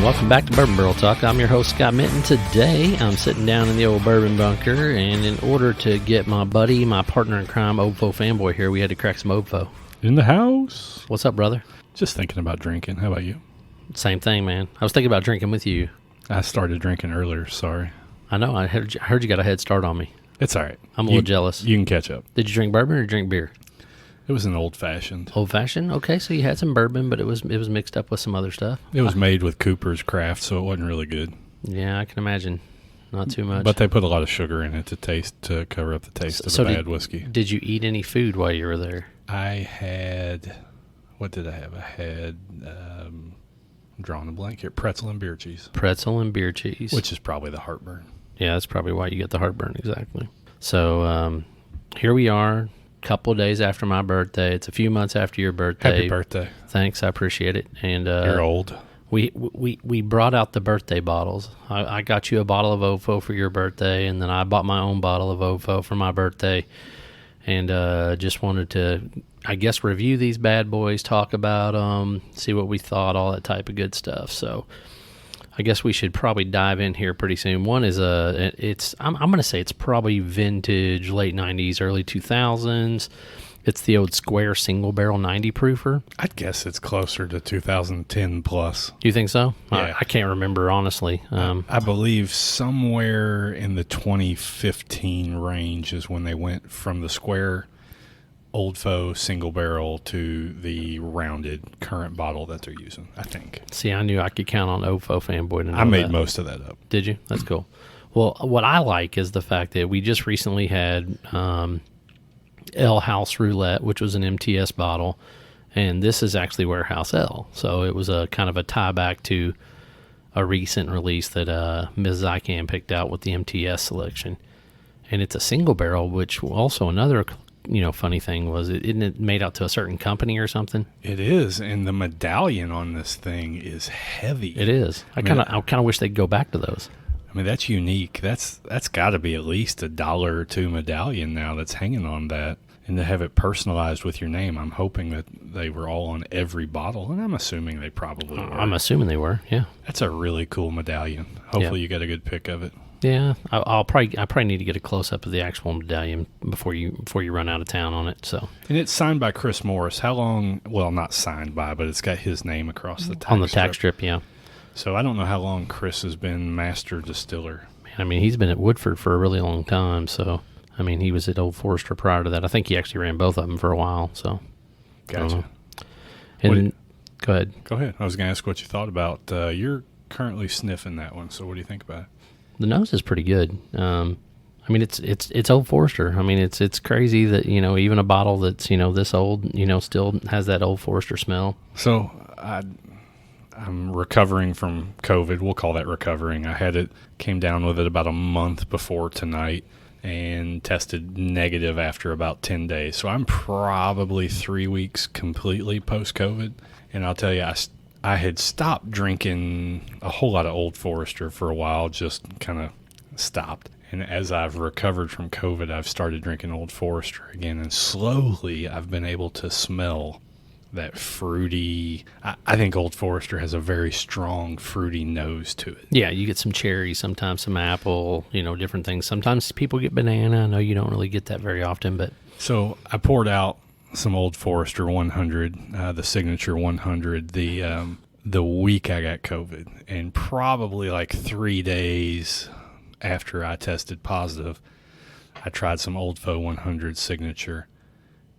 welcome back to Bourbon Barrel Talk. I'm your host, Scott Minton. Today, I'm sitting down in the old bourbon bunker, and in order to get my buddy, my partner in crime, OFO fanboy here, we had to crack some OFO. In the house. What's up, brother? Just thinking about drinking. How about you? Same thing, man. I was thinking about drinking with you. I started drinking earlier, sorry. I know. I heard you got a head start on me. It's all right. I'm a little jealous. You can catch up. Did you drink bourbon or drink beer? It was an old-fashioned. Old-fashioned? Okay, so you had some bourbon, but it was mixed up with some other stuff. It was made with Cooper's Craft, so it wasn't really good. Yeah, I can imagine. Not too much. But they put a lot of sugar in it to cover up the taste of the bad whiskey. Did you eat any food while you were there? I had... What did I have? I had... I'm drawing a blank here. Pretzel and beer cheese. Pretzel and beer cheese. Which is probably the heartburn. Yeah, that's probably why you get the heartburn, exactly. So, here we are. Couple of days after my birthday. It's a few months after your birthday. Happy birthday. Thanks, I appreciate it. And you're old. We brought out the birthday bottles. I got you a bottle of OFO for your birthday, and then I bought my own bottle of OFO for my birthday. And just wanted to, I guess, review these bad boys, talk about them, see what we thought, all that type of good stuff. So I guess we should probably dive in here pretty soon. One is I'm going to say it's probably vintage, late 90s, early 2000s. It's the old Square single barrel 90 proofer. I'd guess it's closer to 2010 plus. You think so? Yeah. I can't remember, honestly. I believe somewhere in the 2015 range is when they went from the Square Old Faux single barrel to the rounded current bottle that they're using, I think. See, I knew I could count on OFO fanboy to know I made that. most of that up. Did you? That's cool. Well, what I like is the fact that we just recently had L House Roulette, which was an MTS bottle, and this is actually Warehouse L. So it was a kind of a tie back to a recent release that Ms. Zycan picked out with the MTS selection. And it's a single barrel, which also another funny thing was, isn't it made out to a certain company or something? It is, and the medallion on this thing is heavy. It is. I kind of wish they'd go back to those. I mean, that's unique. That's got to be at least $1 or $2 medallion now that's hanging on that, and to have it personalized with your name. I'm hoping that they were all on every bottle, and I'm assuming they probably were. I'm assuming they were. Yeah, that's a really cool medallion. Hopefully, you got a good pic of it. Yeah, I probably need to get a close up of the actual medallion before you run out of town on it. So, and it's signed by Chris Morris. How long? Well, not signed by, but it's got his name across the tag on the tag strip. Yeah. So I don't know how long Chris has been master distiller. Man, I mean, he's been at Woodford for a really long time. So, I mean, he was at Old Forester prior to that. I think he actually ran both of them for a while. So, gotcha. And go ahead. Go ahead. I was going to ask what you thought about. You're currently sniffing that one. So, what do you think about it? The nose is pretty good. I mean, it's Old Forester. I mean, it's crazy that, even a bottle that's, this old, still has that Old Forester smell. So I'm recovering from COVID. We'll call that recovering. came down with it about a month before tonight and tested negative after about 10 days. So I'm probably 3 weeks completely post-COVID. And I'll tell you, I had stopped drinking a whole lot of Old Forester for a while, just kind of stopped. And as I've recovered from COVID, I've started drinking Old Forester again. And slowly I've been able to smell that fruity. I think Old Forester has a very strong fruity nose to it. Yeah, you get some cherry, sometimes some apple, different things. Sometimes people get banana. I know you don't really get that very often, but. So I poured out some Old Forester 100, the Signature 100, the week I got COVID, and probably like 3 days after I tested positive, I tried some Old Faux 100 Signature.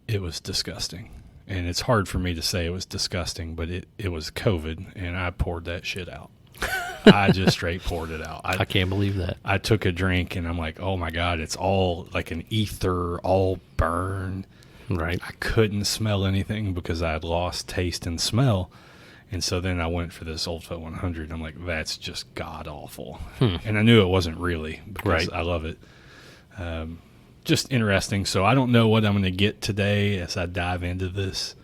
It was disgusting, and it's hard for me to say it was disgusting, but it was COVID, and I poured that shit out. I just straight poured it out. I can't believe that. I took a drink, and I'm like, oh my God, it's all like an ether, all burn. Right. I couldn't smell anything because I had lost taste and smell. And so then I went for this Old Faux 100. I'm like, that's just god-awful. And I knew it wasn't really because I love it. Just interesting. So I don't know what I'm going to get today as I dive into this.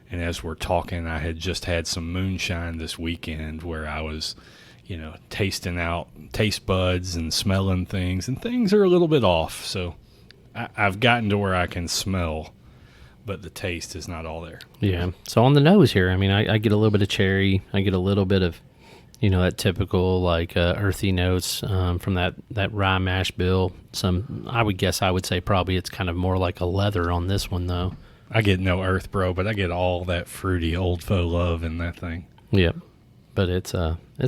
And as we're talking, I had just had some moonshine this weekend where I was, tasting out taste buds and smelling things. And things are a little bit off. So I've gotten to where I can smell, but the taste is not all there. Yeah. So on the nose here, I mean, I get a little bit of cherry. I get a little bit of You know, that typical like earthy notes from that rye mash bill. I would say probably it's kind of more like a leather on this one though. I get no earth, bro, but I get all that fruity old faux love in that thing. Yep. But it's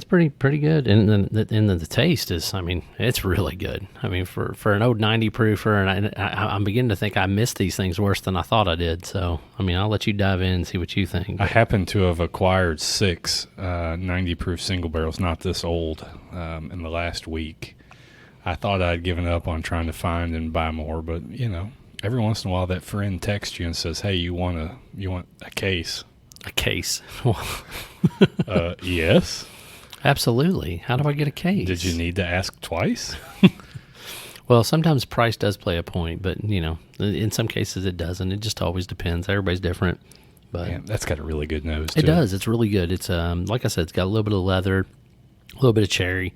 pretty good, and then the taste is, I mean, it's really good. I mean, for an old 90 proofer, and I'm beginning to think I missed these things worse than I thought I did. So, I mean, I'll let you dive in and see what you think. I happen to have acquired 6 90 proof single barrels, not this old, in the last week. I thought I'd given up on trying to find and buy more, but you know, every once in a while that friend texts you and says, "Hey, you want a case?" A case. Yes. Absolutely. How do I get a case? Did you need to ask twice? Well, sometimes price does play a point, but you know, in some cases it doesn't. It just always depends. Everybody's different. But Man, that's got a really good nose. It does. It's really good. It's like I said, it's got a little bit of leather, a little bit of cherry,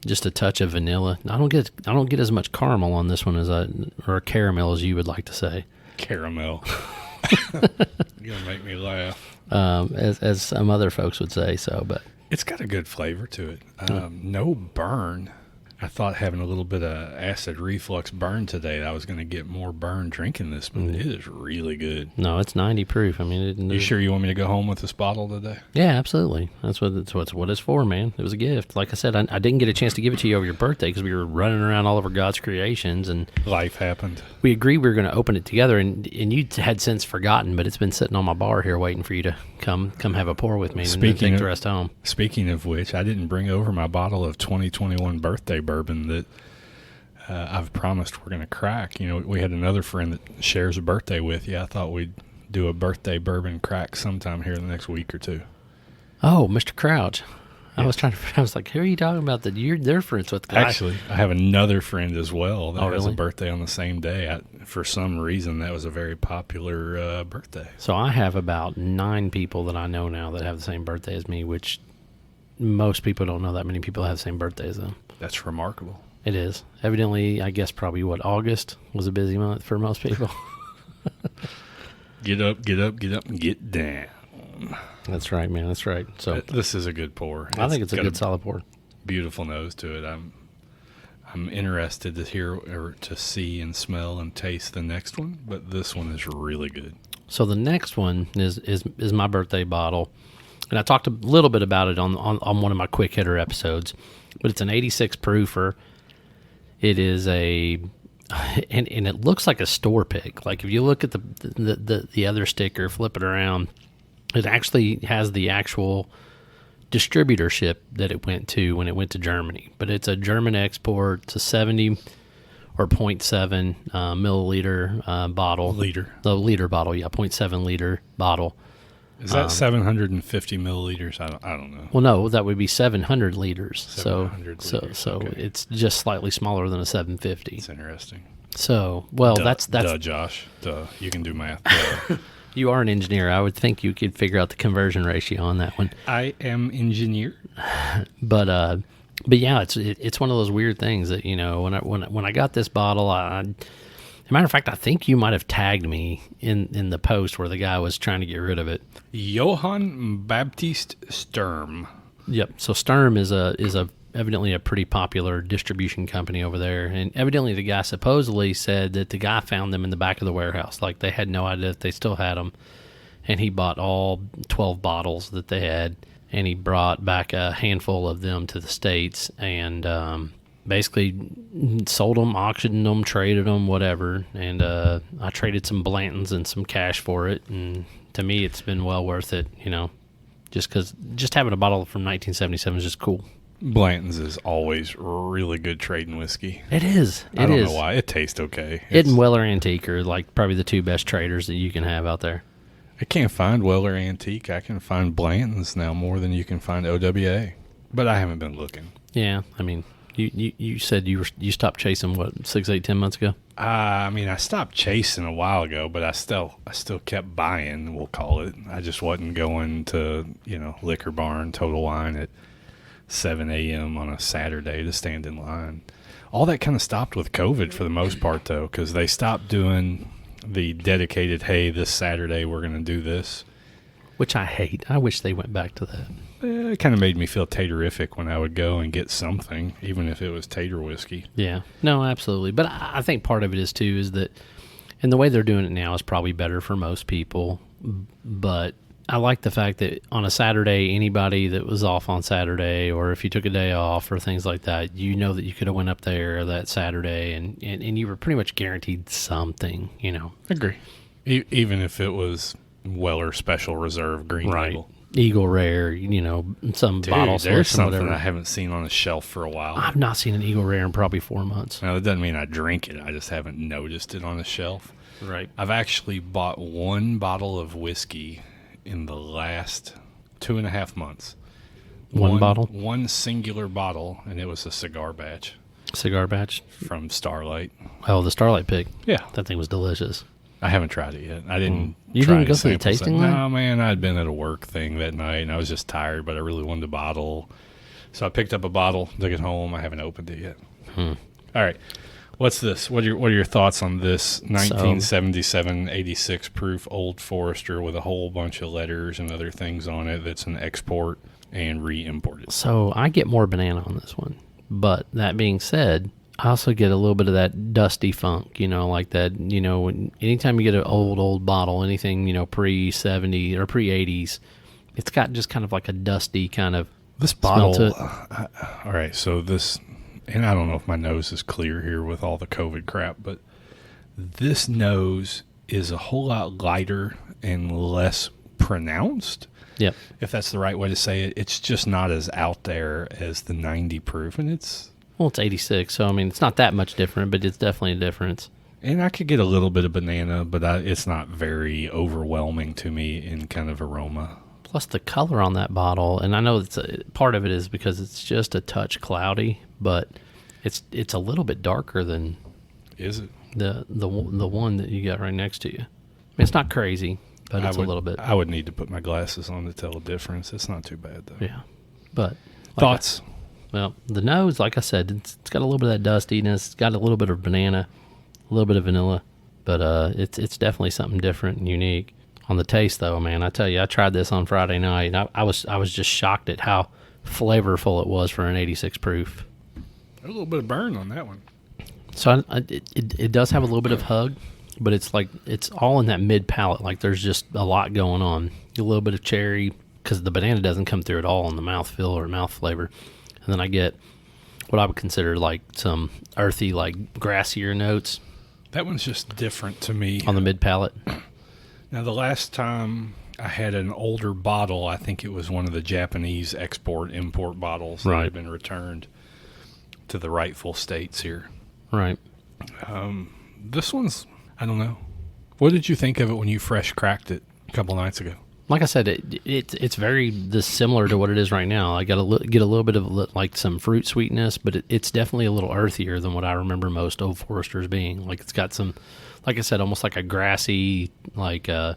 just a touch of vanilla. I don't get as much caramel on this one or caramel as you would like to say. Caramel. You're gonna make me laugh. As some other folks would say. So, but it's got a good flavor to it. No burn. I thought having a little bit of acid reflux burn today, I was going to get more burn drinking this, but it is really good. No, it's 90 proof. I mean, you sure you want me to go home with this bottle today? Yeah, absolutely. That's what it's for, man. It was a gift. Like I said, I didn't get a chance to give it to you over your birthday because we were running around all over God's creations, and life happened. We agreed we were going to open it together, and you had since forgotten, but it's been sitting on my bar here waiting for you to come have a pour with me and then take the rest home. Speaking of which, I didn't bring over my bottle of 2021 birthday bourbon that I've promised we're going to crack. You know, we had another friend that shares a birthday with you. I thought we'd do a birthday bourbon crack sometime here in the next week or two. Oh, Mr. Crouch. Yeah. I was like, who are you talking about that you're friends with? Actually, I have another friend as well that has really? a birthday on the same day. For some reason, that was a very popular birthday. So I have about 9 people that I know now that have the same birthday as me, which most people don't know that many people have the same birthday as them. That's remarkable. It is. Evidently, I guess probably August was a busy month for most people. Get up, and get down. That's right, man. That's right. So this is a good pour. I think it's a good solid pour. Beautiful nose to it. I'm interested to hear or to see and smell and taste the next one, but this one is really good. So the next one is my birthday bottle, and I talked a little bit about it on one of my quick hitter episodes, but it's an 86 proofer. It is and it looks like a store pick. Like if you look at the other sticker, flip it around, it actually has the actual distributorship that it went to when it went to Germany. But it's a German export. It's a 70 or 0.7 milliliter bottle. The liter bottle, yeah, 0.7 liter bottle. Is that 750 milliliters? I don't know. Well, no, that would be 700 liters. 700 liters. So okay. It's just slightly smaller than a 750. That's interesting. So, well, that's Josh. You can do math. You are an engineer. I would think you could figure out the conversion ratio on that one. I am engineer. But yeah, it's one of those weird things that, you know, when I got this bottle, as a matter of fact, I think you might have tagged me in the post where the guy was trying to get rid of it. Johann Baptist Sturm. Yep. So Sturm is evidently a pretty popular distribution company over there, and evidently the guy supposedly said that the guy found them in the back of the warehouse, like they had no idea that they still had them, and he bought all 12 bottles that they had, and he brought back a handful of them to the States, and basically sold them, auctioned them, traded them, whatever. And I traded some Blantons and some cash for it. And to me, it's been well worth it, you know, just having a bottle from 1977 is just cool. Blanton's is always really good trading whiskey. It is. I don't know why. It tastes okay. It and Weller Antique are like probably the 2 best traders that you can have out there. I can't find Weller Antique. I can find Blanton's now more than you can find OWA. But I haven't been looking. Yeah, I mean, You said you stopped chasing, what, 6, 8, 10 months ago? I mean, I stopped chasing a while ago, but I still kept buying, we'll call it. I just wasn't going to, Liquor Barn, Total Wine at 7 a.m. on a Saturday to stand in line. All that kind of stopped with COVID for the most part, though, because they stopped doing the dedicated, hey, this Saturday we're going to do this. which I hate. I wish they went back to that. It kind of made me feel taterific when I would go and get something, even if it was tater whiskey. Yeah, no, absolutely. But I think part of it is too is that, and the way they're doing it now is probably better for most people. But I like the fact that on a Saturday, anybody that was off on Saturday, or if you took a day off or things like that, you know that you could have went up there that Saturday and you were pretty much guaranteed something. Agree. Even if it was Weller Special Reserve Green Label. Eagle Rare, some bottle selection, there's something whatever. I haven't seen on a shelf for a while. I've not seen an Eagle Rare in probably 4 months. Now, that doesn't mean I drink it. I just haven't noticed it on a shelf. Right. I've actually bought one bottle of whiskey in the last 2.5 months. One bottle? One singular bottle, and it was a cigar batch. Cigar batch? From Starlight. Oh, the Starlight Pig. Yeah. That thing was delicious. I haven't tried it yet. I didn't. You try didn't go to the sample tasting some. line? No, man. I'd been at a work thing that night, and I was just tired, but I really wanted a bottle. So I picked up a bottle, took it home. I haven't opened it yet. All right. What's this? What are your thoughts on this 1977 86 proof Old Forester with a whole bunch of letters and other things on it that's an export and re-imported? So I get more banana on this one. But that being said, I also get a little bit of that dusty funk, like that, anytime you get an old bottle, anything, pre-70 or pre-80s, it's got just kind of like a dusty kind of this smell bottle. to it. All right, so this, and I don't know if my nose is clear here with all the COVID crap, but this nose is a whole lot lighter and less pronounced. Yep. If that's the right way to say it. It's just not as out there as the 90 proof, and it's 86, so it's not that much different, but it's definitely a difference. And I could get a little bit of banana, but it's not very overwhelming to me in kind of aroma. Plus the color on that bottle, and I know part of it is because it's just a touch cloudy, but it's a little bit darker than is it the one that you got right next to you. It's not crazy, but it's a little bit. I would need to put my glasses on to tell the difference. It's not too bad though. Yeah, but thoughts. Well, the nose, like I said, it's got a little bit of that dustiness. It's got a little bit of banana, a little bit of vanilla, but it's definitely something different and unique. On the taste, though, man, I tell you, I tried this on Friday night, and I was just shocked at how flavorful it was for an 86 proof. A little bit of burn on that one. So it does have a little bit of hug, but it's like it's all in that mid palate. Like there's just a lot going on. A little bit of cherry because the banana doesn't come through at all in the mouthfeel or mouth flavor. And then I get what I would consider like some earthy, like grassier notes. That one's just different to me. On the mid palate. Now, the last time I had an older bottle, I think it was one of the Japanese import bottles that had been returned to the rightful states here. Right. This one's, I don't know. What did you think of it when you fresh cracked it a couple nights ago? Like I said, it's very similar to what it is right now. I get a little bit of like some fruit sweetness, but it's definitely a little earthier than what I remember most Old Foresters being. Like it's got some, like I said, almost like a grassy, like the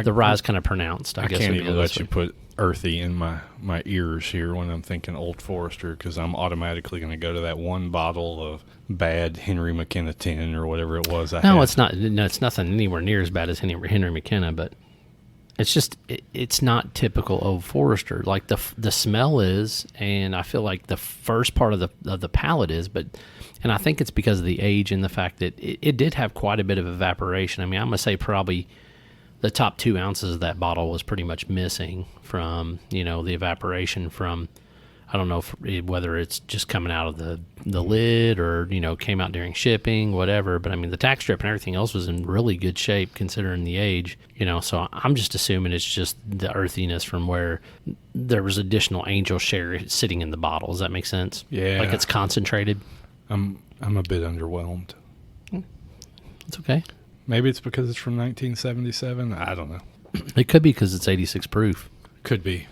rye's kind of pronounced. I guess can't even let you put earthy in my ears here when I'm thinking Old Forester because I'm automatically going to go to that one bottle of bad Henry McKenna 10 or whatever it was. It's not. No, it's nothing anywhere near as bad as Henry McKenna, but. It's just it's not typical Old Forester. Like the smell is, and I feel like the first part of the palate is, and I think it's because of the age and the fact that it did have quite a bit of evaporation. I'm gonna say probably the top 2 ounces of that bottle was pretty much missing from the evaporation from. I don't know whether it's just coming out of the lid or, came out during shipping, whatever. But, the tack strip and everything else was in really good shape considering the age, So I'm just assuming it's just the earthiness from where there was additional angel share sitting in the bottle. Does that make sense? Yeah. Like it's concentrated? I'm a bit underwhelmed. It's okay. Maybe it's because it's from 1977. I don't know. It could be because it's 86 proof. Could be.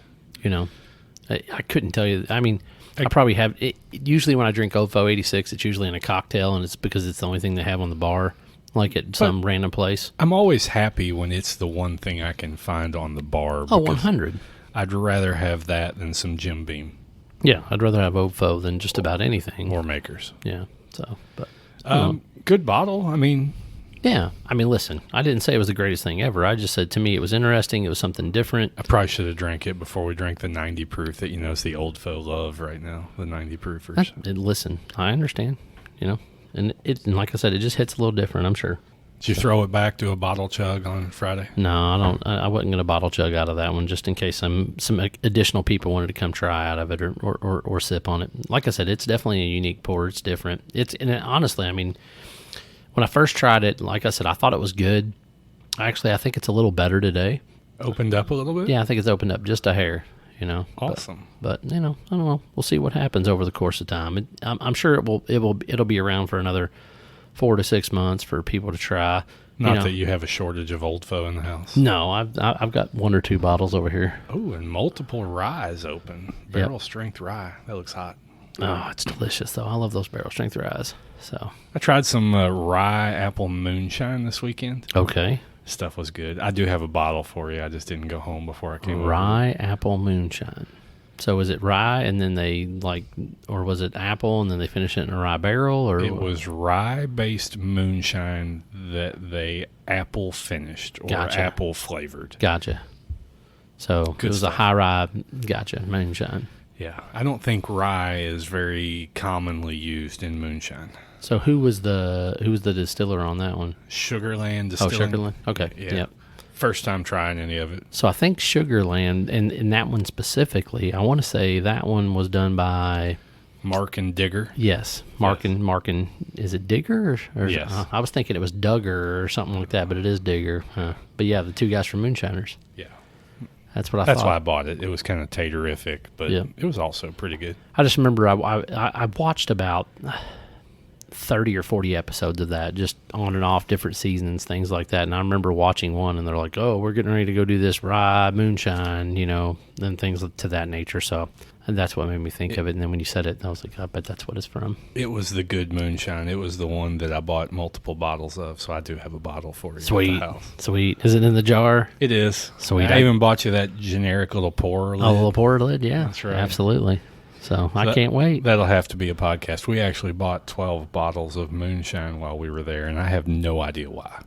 I couldn't tell you. I probably have it. Usually when I drink OFO 86, it's usually in a cocktail, and it's because it's the only thing they have on the bar, like at some random place. I'm always happy when it's the one thing I can find on the bar. Oh, 100. I'd rather have that than some Jim Beam. Yeah, I'd rather have OFO than just about anything. Or Makers. Yeah, so, but. Good bottle. Yeah. I mean, listen, I didn't say it was the greatest thing ever. I just said to me it was interesting. It was something different. I probably should have drank it before we drank the 90 proof that is the old faux love right now, the 90 proofers. Listen, I understand, and like I said, it just hits a little different, I'm sure. Did you throw it back to a bottle chug on Friday? No, I don't. I wasn't going to bottle chug out of that one just in case some additional people wanted to come try out of it or sip on it. Like I said, it's definitely a unique pour. It's different. Honestly, I mean, when I first tried it, like I said, I thought it was good. Actually, I think it's a little better today. Opened up a little bit? Yeah, I think it's opened up just a hair. Awesome. But I don't know. We'll see what happens over the course of time. I'm sure it'll be around for another 4 to 6 months for people to try. Not that you have a shortage of Old Faux in the house. No, I've got 1 or 2 bottles over here. Oh, and multiple ryes open. Barrel strength rye. That looks hot. Oh, it's delicious though. I love those barrel strength ryes. So I tried some rye apple moonshine this weekend. Okay. Stuff was good. I do have a bottle for you. I just didn't go home before I came over. Rye apple moonshine. So is it rye and then they or was it apple and then they finish it in a rye barrel? Or it was rye-based moonshine that they apple finished or apple flavored. Gotcha. So Good it was stuff. a high rye. Gotcha. Moonshine. Yeah, I don't think rye is very commonly used in moonshine. So who was the distiller on that one? Sugarland Distilling. Oh, Sugarland. Okay. Yeah. Yep. First time trying any of it. So I think Sugarland, and in that one specifically, I want to say that one was done by Mark and Digger. Yes, Mark and is it Digger or yes? I was thinking it was Duggar or something like that, but it is Digger. But yeah, the 2 guys from Moonshiners. Yeah, that's what I thought. That's why I bought it. It was kind of tatarific, but it was also pretty good. I just remember I watched about 30 or 40 episodes of that, just on and off, different seasons, things like that. And I remember watching one, and they're like, "Oh, we're getting ready to go do this rye moonshine," and things to that nature. So, and that's what made me think of it. And then when you said it, I was like, "I bet that's what it's from." It was the good moonshine. It was the one that I bought multiple bottles of. So I do have a bottle for you. Sweet, at the house. Sweet. Is it in the jar? It is. Sweet. I even bought you that generic little pour lid. Oh, a little pour lid. Yeah, that's right. Absolutely. So I can't wait. That'll have to be a podcast. We actually bought 12 bottles of moonshine while we were there, and I have no idea why.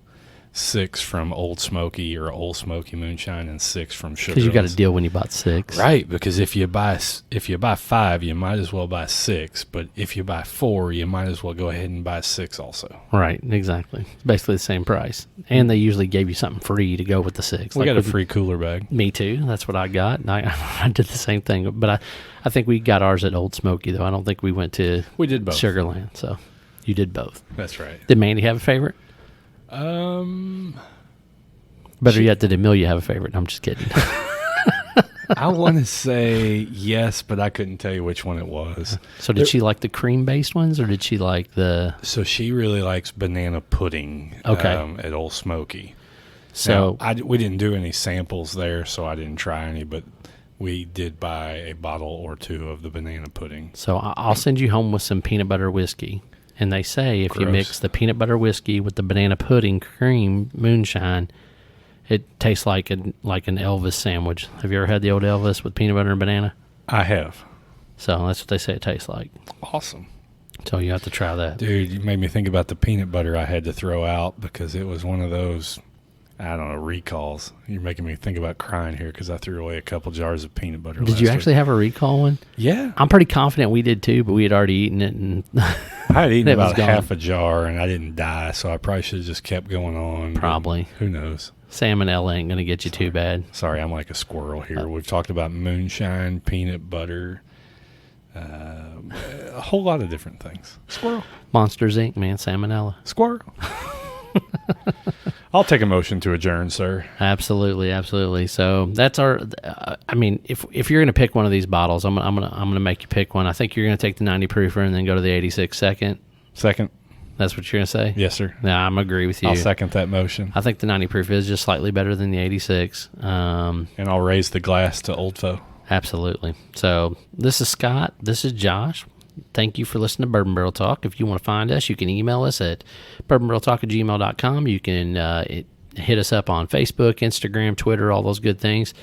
6 from Old Smoky or Old Smoky moonshine, and 6 from Sugar. Because you got a deal when you bought 6, right? Because if you buy 5, you might as well buy 6. But if you buy 4, you might as well go ahead and buy 6 also. Right? Exactly. It's basically the same price, and they usually gave you something free to go with the 6. We got a free cooler bag. Me too. That's what I got. I did the same thing, but I think we got ours at Old Smoky though. I don't think we went to. We did both. Sugarland. So you did both. That's right. Did Mandy have a favorite? Better yet, did Amelia have a favorite? I'm just kidding. I want to say yes, but I couldn't tell you which one it was. So did she like the cream-based ones, or did she like the... So she really likes banana pudding at Old Smoky. So now, we didn't do any samples there, so I didn't try any, but we did buy a bottle or 2 of the banana pudding. So I'll send you home with some peanut butter whiskey. And they say if you mix the peanut butter whiskey with the banana pudding cream moonshine, it tastes like an Elvis sandwich. Have you ever had the old Elvis with peanut butter and banana? I have. So that's what they say it tastes like. Awesome. So you have to try that. Dude, you made me think about the peanut butter I had to throw out because it was one of those, I don't know, recalls. You're making me think about crying here because I threw away a couple jars of peanut butter. Did you actually have a recall one? Yeah. I'm pretty confident we did too, but we had already eaten it. And I had eaten about half a jar and I didn't die, so I probably should have just kept going on. Probably. Who knows? Salmonella ain't going to get you too bad. Sorry, I'm like a squirrel here. We've talked about moonshine, peanut butter, a whole lot of different things. Squirrel. Monsters Inc., man. Salmonella. Squirrel. I'll take a motion to adjourn, sir. Absolutely, absolutely. So that's our. I mean, if you're going to pick one of these bottles, I'm gonna make you pick one. I think you're going to take the 90 proofer and then go to the 86 second. Second. That's what you're going to say? Yes, sir. Yeah, I'm agree with you. I'll second that motion. I think the 90 proof is just slightly better than the 86. And I'll raise the glass to Old Faux. Absolutely. So this is Scott. This is Josh. Thank you for listening to Bourbon Barrel Talk. If you want to find us, you can email us at bourbonbarreltalk@gmail.com. You can hit us up on Facebook, Instagram, Twitter, all those good things.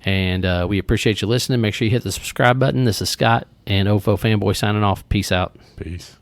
And we appreciate you listening. Make sure you hit the subscribe button. This is Scott and OFO Fanboy signing off. Peace out. Peace.